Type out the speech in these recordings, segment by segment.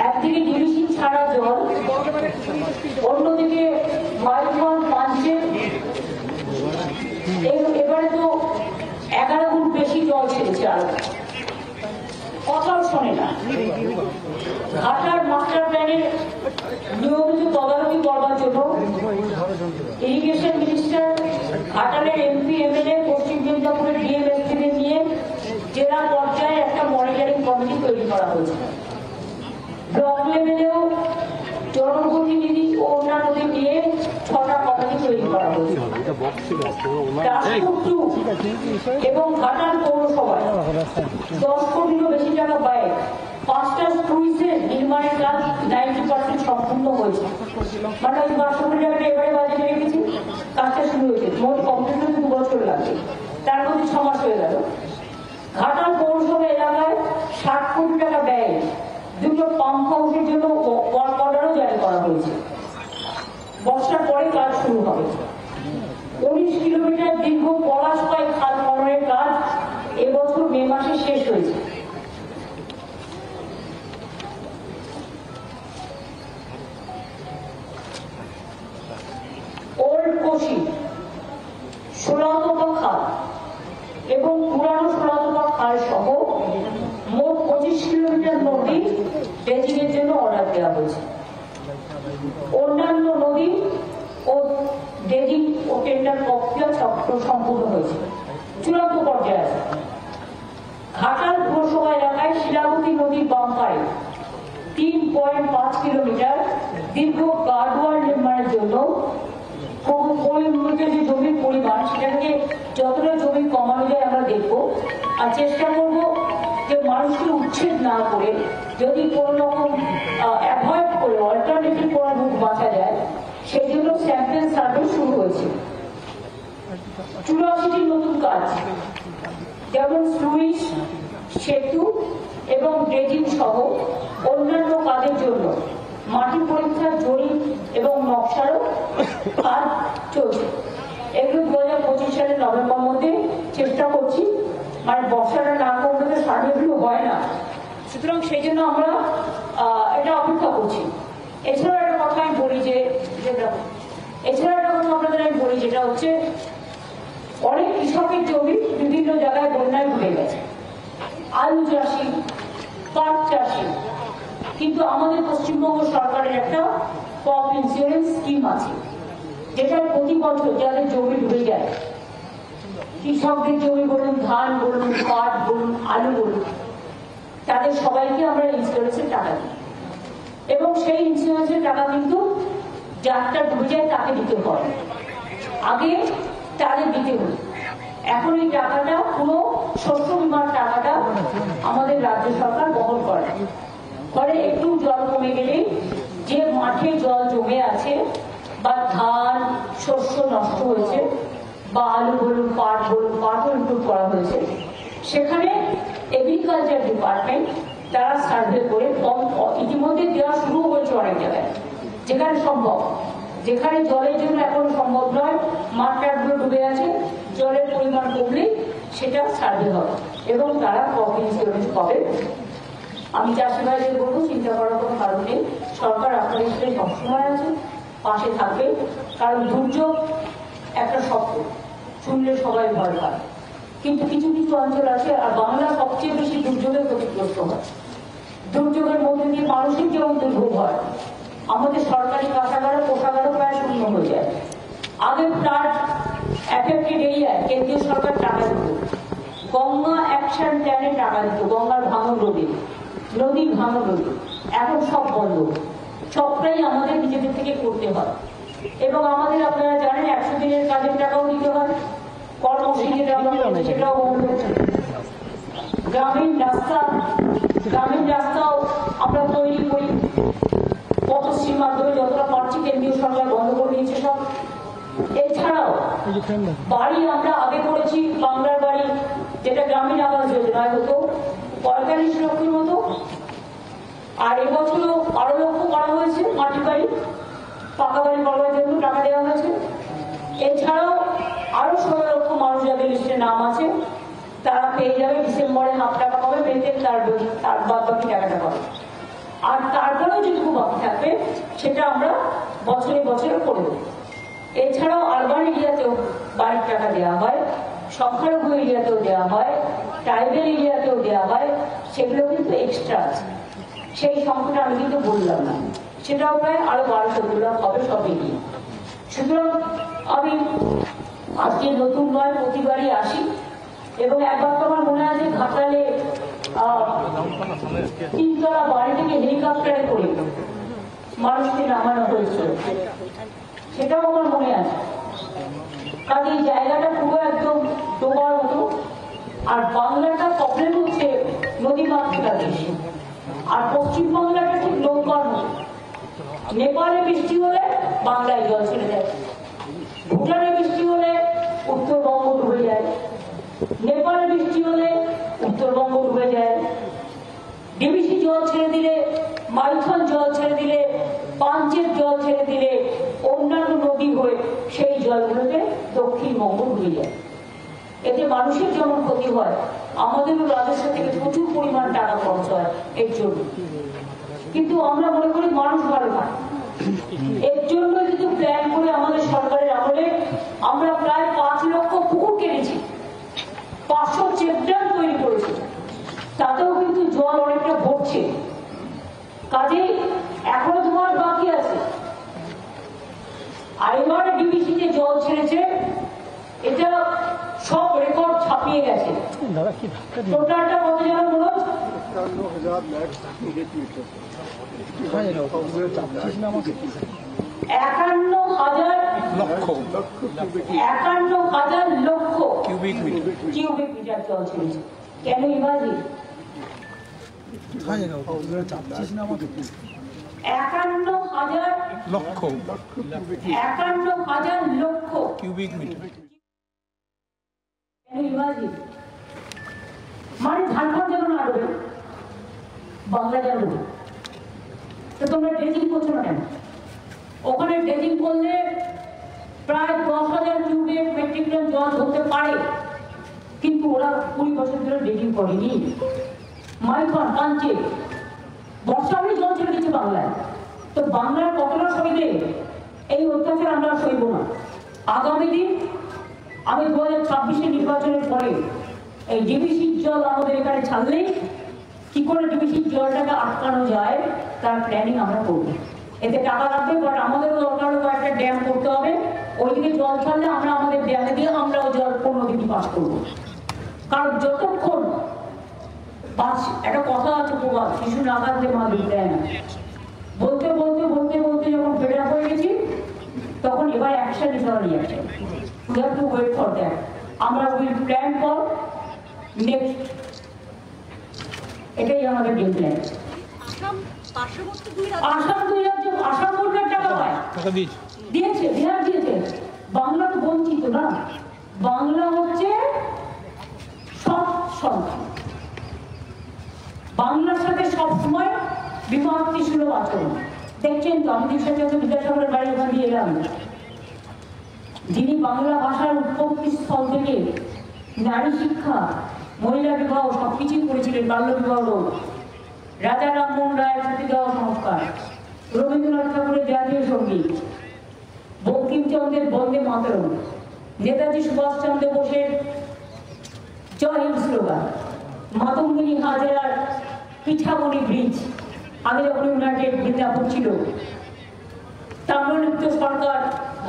একদিকে ডিভিসি ছাড়া জল, অন্যদিকে মাইলওয়ান পাঞ্চে এবারে তো 11 গুণ বেশি জল ছেড়েছে। আর কথাও শোনে না। ঘাটার মাস্টার প্ল্যানের নিয়মিত তদারকি করবার জন্য ইরিগেশন মিনিস্টার, ঘাটালের এমপি এমএলএ, পশ্চিম মেদিনীপুরের ডিএমএসপিদের নিয়ে জেলা পর্যায়ে একটা মনিটরিং কমিটি তৈরি করা হয়েছে। ব্লক লেভেলেও জনপ্রতিনিধি ও অন্যান্যদের নিয়ে 6টা কমিটি তৈরি করা হয়েছে। এবং ঘাটাল পৌরসভায় 10 কোটিরও বেশি টাকা ব্যয়ে 5টা স্কুইজের নির্মাণের কাজ 90% সম্পূর্ণ হয়েছে। মানে ওই 500 কোটি টাকাটা এবারে বাজেটে রেখেছি, কাজটা শুরু হয়েছে। মোট কমপ্লিট হতে 2 বছর লাগবে, তার মধ্যে 6 মাস হয়ে গেল। ঘাটাল পৌরসভা এলাকায় 60 কোটি টাকা ব্যয়ে 2টো পাম্প হাউসের জন্য ওয়ার্ক অর্ডারও জারি করা হয়েছে। বর্ষার পরে কাজ শুরু হবে। 19 কিলোমিটার দীর্ঘ পলাশপাই খাল খননের কাজ এবছর মে মাসে শেষ হয়েছে। ওল্ড কোশি, ষোলাতপা খাল এবং পুরানো ষোলাতপা খাল সহ মোট 25 কিলোমিটার নদী ড্রেজিং এর জন্য অর্ডার দেওয়া হয়েছে। অন্যান্য নদী ও ড্রেজিং ও টেন্ডার প্রক্রিয়া সম্পূর্ণ হয়েছে, চূড়ান্ত পর্যায়ে আছে। ঘাটাল পুরসভা এলাকায় শিলাবতী নদীর বাম পাড়ে 3.5 কিলোমিটার দীর্ঘ গার্ডওয়াল নির্মাণের জন্য যে জমির পরিমাণ, সেটাকে যতটা জমি কমানো যায় আমরা দেখবো, আর চেষ্টা করব যে মানুষকে উচ্ছেদ না করে যদি কোনো রকম অ্যাভয়েড করে অল্টারনেটিভ কোনো রূপ বাঁচা যায়, সেই জন্য স্যাম্পল সার্ভে শুরু হয়েছে। 84টি নতুন কাজ, যেমন স্লুইস, সেতু এবং ড্রেজিং সহ অন্যান্য কাজের জন্য মাটি পরীক্ষার জরিপ এবং নকশারও কাজ চলছে। এগুলো 2025 সালের নভেম্বর মধ্যে চেষ্টা করছি, মানে বর্ষাটা না করলে তো সার্ভেগুলো হয় না, সুতরাং সেই জন্য আমরা এটা অপেক্ষা করছি। এছাড়াও একটা কথা আমি বলি যেটা হচ্ছে অনেক কৃষকের জমি বিভিন্ন জায়গায় বন্যায় ডুবে গেছে, আলু চাষি, পাট চাষি, কিন্তু আমাদের পশ্চিমবঙ্গ সরকারের একটা ক্রপ ইন্স্যুরেন্স স্কিম আছে, যেটা প্রতি বছর যাদের জমি ডুবে যায়, কৃষকদের জমি বলুন, ধান বলুন, পাট বলুন, আলু বলুন, তাদের সবাইকে আমরা ইন্স্যুরেন্সের টাকা দিই। এবং সেই ইন্স্যুরেন্সের টাকা কিন্তু যারটা ডুবে যায় তাকে দিতে হয়, আগে তাদের দিতে হতো। এখন এই টাকাটা, পুরো শস্য বীমার টাকাটা আমাদের রাজ্য সরকার বহন করে। ফলে একটু জল কমে গেলে যে মাঠে জল জমে আছে বা ধান শস্য নষ্ট হয়েছে বা আলু বলুন, পাটও ইনক্লুড করা হয়েছে, সেখানে এগ্রিকালচার ডিপার্টমেন্ট তারা সার্ভে করে ইতিমধ্যে দেওয়া শুরু হয়েছে অনেক জায়গায়, যেখানে সম্ভব, যেখানে জলের জন্য এখন সম্ভব নয়, মাঠটাগুলো ডুবে আছে, জলের পরিমাণ কমলে সেটা সার্ভে হবে এবং তারা ক্রপ ইন্স্যুরেন্স পাবে। আমি চাষি ভাইদের বলবো, চিন্তা করার কোনো কারণ নেই, সরকার আপনাদের সাথে সবসময় আছে, পাশে থাকবে। কারণ দুর্যোগ একটা শব্দ শুনলে সবাই ভয় পায়, কিন্তু কিছু কিছু অঞ্চল আছে, আর বাংলা সবচেয়ে বেশি দুর্যোগে ক্ষতিগ্রস্ত হয়। দুর্যোগের মধ্যে দিয়ে মানুষের যেমন দুর্ভোগ হয়, আমাদের সরকারি কোষাগারও প্রায় শূন্য হয়ে যায়। আগে ফ্লাড এফেক্টেড এরিয়ায় কেন্দ্রীয় সরকার টাকা দিত, গঙ্গা অ্যাকশন প্ল্যানে টাকা দিত, গঙ্গার ভাঙন রোধে, নদীর ভাঙন রোধে, এখন সব বন্ধ। সবটাই আমাদের নিজেদের থেকে করতে হয়। এবং আমাদের, আপনারা জানেন, 100 দিনের কাজের টাকাও দিতে হয়, কর্মসূচি সেটাও বন্ধ। গ্রামীণ রাস্তাও আমরা তৈরি করি, পথশ্রীর মাধ্যমে যতটা পারছি কেন্দ্রীয় সরকার বন্ধ করে দিয়েছে সব। এছাড়াও বাড়ি আমরা আগে করেছি, বাংলার বাড়ি, যেটা গ্রামীণ আবাস যোজনায় হতো 45 লক্ষের মতো, আর এবছরও 12 লক্ষ করা হয়েছে মাটির বাড়ি, পাকা বাড়ি করবার জন্য টাকা দেওয়া হয়েছে। এছাড়াও আরো 16 লক্ষ মানুষ যাদের লিস্টে নাম আছে তারা পেয়ে যাবে, ডিসেম্বরে হাফ টাকা পাবে, মেতে তার বাদ বাকি টাকাটা পাবে। আর তারপর যেটুকু বাকি থাকবে সেটা আমরা বছরে বছরে করে দেবো। এছাড়াও আরবান এরিয়াতেও বাড়ির টাকা দেওয়া হয়, সংখ্যালঘু এরিয়াতেও দেওয়া হয়, ট্রাইবেল এরিয়াতেও দেওয়া হয়, সেগুলো কিন্তু এক্সট্রা আছে। সেই সংখ্যাটা আমি কিন্তু বললাম না, সেটাও প্রায় আরো 1200 লাখ হবে সব মিলিয়ে। সুতরাং আমি আজকে নতুন নয়, প্রতিবারই আসি এবং একবার তো আমার মনে আছে ঘাটালে 3তলা বাড়ি থেকে হেলিকপ্টারে করে মানুষকে নামানো হয়েছিল, সেটাও আমার মনে আছে। কাজে এই জায়গাটা পুরো একদম ডোবার মতো। আর বাংলাটা প্রবলেম হচ্ছে নদী মাতৃকা দেশ, আর পশ্চিমবাংলাটা ঠিক নৌকার মতো। নেপালে বৃষ্টি হলে বাংলায় জল ছেড়ে দেয়, ভুটানে বৃষ্টি হলে উত্তরবঙ্গ ডুবে যায়, নেপালে বৃষ্টি হলে উত্তরবঙ্গ ডুবে যায়, ডিবিসি জল ছেড়ে দিলে, মাইথন জল ছেড়ে দিলে, পাঞ্চের জল ছেড়ে দিলে অন্যান্য নদী হয়ে সেই জলগুলোতে দক্ষিণবঙ্গ ডুবে যায়। এতে মানুষের যেমন ক্ষতি হয়, আমাদেরও রাজস্ব থেকে প্রচুর পরিমাণ টাকা খরচ হয় এর জন্য। কিন্তু আমরা মনে করি মানুষ ভালো থাকে, এর জন্য কিন্তু প্ল্যান করে আমাদের সরকারের আমলে আমরা প্রায় 5 লক্ষ পুকুর কেটেছি, 500 চেকড্যাম তৈরি করেছি, তাতেও কিন্তু জল অনেকটা ভরছে। কাজে এখনো তোমার বাকি আছে। আর এবার ডিবিসিতে জল ছেড়েছে, এটা সব রেকর্ড ছাপিয়ে গেছে। টোটালটা কত যেন মনে হচ্ছে 51,000 লক্ষ কিউবিক মিটার জল ছেড়েছে। কেন ইমাজিন 51,000 লক্ষ কিউবিক মিটার। মানে ঝাড়খণ্ড যেন না ডুবে, বাংলা যেন ডুবে। তো তোমরা ড্রেজিং করছো না কেন? ওখানে ড্রেজিং করলে প্রায় 10,000 কিউবিক মেট্রিক টন জল ধরতে পারে, কিন্তু ওরা 20 বছর ধরে ড্রেজিং করেনি। মাইথন, পাঞ্চে বর্ষা হলে জল ছেড়ে দিচ্ছে বাংলায়। তো বাংলার কতটা সইবে? এই অত্যাচার আমরা সইব না। আগামী দিন আমি 2026 নির্বাচনের পরে এই ডিবিসির জল আমাদের এখানে ছাড়লেই কি করে ডিবিসির জলটাকে আটকানো যায় তার প্ল্যানিং আমরা করব। এতে টাকা লাগবে, বাট আমাদেরও দরকার হলে একটা ড্যাম করতে হবে। ওইদিকে জল ছাড়লে আমরা আমাদের ড্যামে দিয়ে আমরাও জল 15 দিনই পাস করবো। কারণ যতক্ষণ একটা কথা আছে, প্রবাদ, শিশু না কাঁদলে মা দুধ দেয় না। বলতে বলতে বলতে বলতে যখন ফেড আপ হয়ে গেছি, তখন এবার অ্যাকশন নিতে হবে। We have to wait for that. আমরা উইল প্ল্যান ফর নেক্সট, এটাই আমাদের গেম প্ল্যান। আসাম 2 রাজ্য, আসাম সরকার টাকা পায়, দিয়েছে, বিহার দিয়েছে, বাংলা তো বঞ্চিত না। বাংলা হচ্ছে সব সংখ্যা, বাংলার সাথে সবসময় বিভক্তি সুলভ আচরণ। দেখছেন তো, আমি সাথে বিদ্যাসাগরের বাড়ি ওখান দিয়ে এলাম, যিনি বাংলা ভাষার উৎপত্তি স্থল থেকে নারী শিক্ষা, মহিলা বিবাহ সবকিছুই করেছিলেন, বাল্য বিবাহ, রাজা রামমোহন রায়ের সতীদাহ সংস্কার, রবীন্দ্রনাথ ঠাকুরের জাতীয় সঙ্গীত, বঙ্কিমচন্দ্রের বন্দে মাতরম, নেতাজি সুভাষচন্দ্র বোসের জয় হিন্দ স্লোগান, মাতঙ্গিনী হাজরার পিঠামণি ব্রিজ, আগে যখন ইউনাইটেড বৃন্দাবন ছিল, তাম্রলিপ্ত সরকার,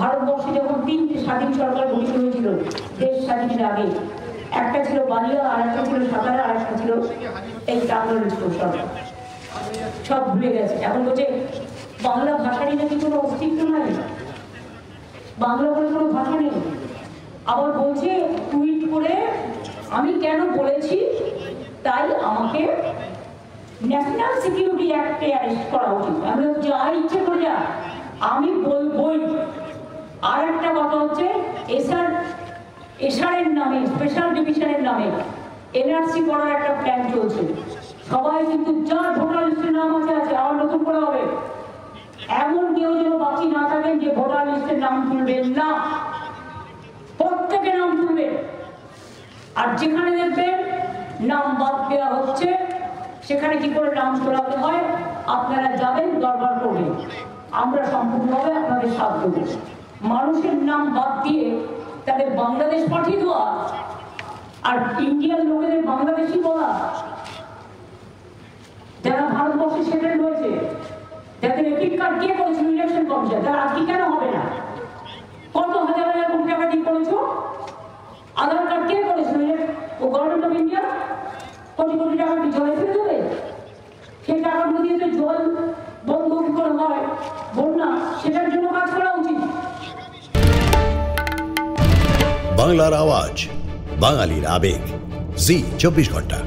ভারতবর্ষে যখন 3টে স্বাধীন সরকার গঠিত হয়েছিল দেশ স্বাধীনের আগে, একটা ছিল বালিয়া, আর একটা ছিল সাতারা, আর একটা ছিল এই তাম্রলিপ্ত সরকার। সব ভুলে গেছে। এখন বলছে বাংলা ভাষারই নাকি কোনো অস্তিত্ব নাই, বাংলা বলে কোনো ভাষা নেই। আবার বলছে টুইট করে আমি কেন বলেছি তাই আমাকে ন্যাশনাল সিকিউরিটি অ্যাক্টে অ্যারেস্ট করা উচিত। আমি যা ইচ্ছে করে যা, আমি বলবই। আর একটা কথা হচ্ছে এসআরের নামে, স্পেশাল ডিভিশনের নামে এনআরসি করার একটা প্ল্যান চলছে। সবাই কিন্তু যার ভোটার লিস্টের নাম আছে আবার নতুন করে হবে। এমন কেউ যেন বাকি না থাকেন যে ভোটার লিস্টের নাম তুলবেন না, প্রত্যেকের নাম তুলবেন। আর যেখানে দেখবেন নাম বাদ দেওয়া হচ্ছে সেখানে কি করে নাম তোলাতে হয় আপনারা যাবেন। আমরা সম্পূর্ণভাবে আপনাদের সাথ দেব। মানুষের নাম বাদ দিয়ে তাদের বাংলাদেশ পাঠিয়ে দেওয়া আর ইন্ডিয়ান লোকেদের বাংলাদেশি বলা, যারা ভারতবর্ষে সেটেল হয়েছে, যাদের এপিক কার্ড কে করেছিল ইলেকশন কমিশন, তারা আজকে কেন হবে না? কত হাজার হাজার কোটি টাকা দিয়ে করেছো? আধার কার্ড কে করেছিল? ও government of India crore crore টাকা কি জলে ফেলে দেবে? সেই টাকাগুলো দিয়ে তো জল বন্ধ করে হয় বন্যা, সেটার জন্য কাজ করা উচিত। বাংলার আওয়াজ, বাঙালির আবেগ, জি 24 ঘন্টা।